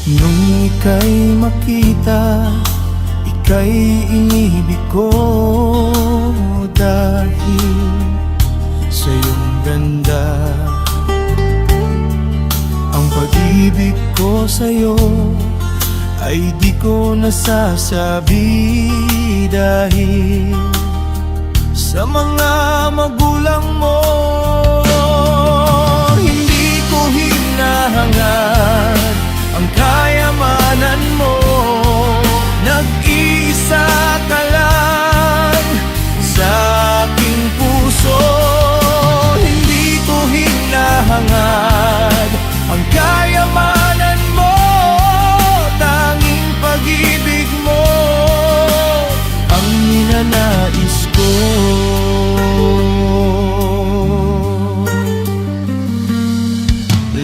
Nung ika'y makita, ika'y inibig ko dahil sa iyong ganda. Ang pag-ibig ko sa'yo ay di ko nasasabi dahil sa mga magulang mo. Hindi ko hinahangad ang kayamanan mo, nag-iisa ka lang sa aking puso. Hindi ko hinahangad ang kayamanan mo, tanging pag-ibig mo ang ninanais ko.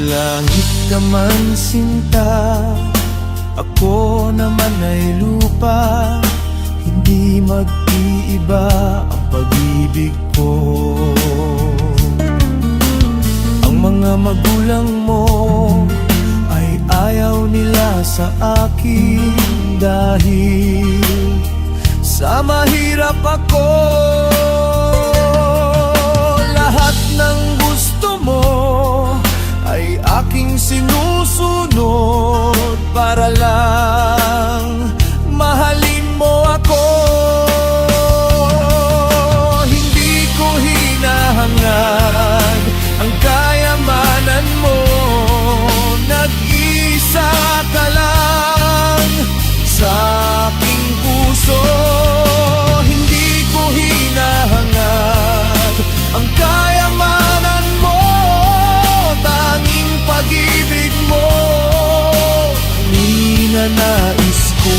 Langit ka man sinta, ako naman ay lupa, hindi mag-iiba ang pag-ibig ko. Ang mga magulang mo ay ayaw nila sa akin dahil sa mahirap ako. Lahat ng gusto mo ay aking sinusunod para lang mahalin mo ako. Hindi ko hinahangad ang kayamanan mo, nag-isa ka lang sa aking puso. Hindi ko hinahangad ang kayamanan mo, tanging pag-ibig mo ang ninanais ko.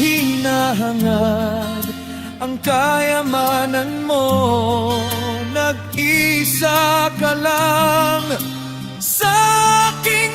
Hinahangad ang kayamanan mo, nag-isa ka lang sa aking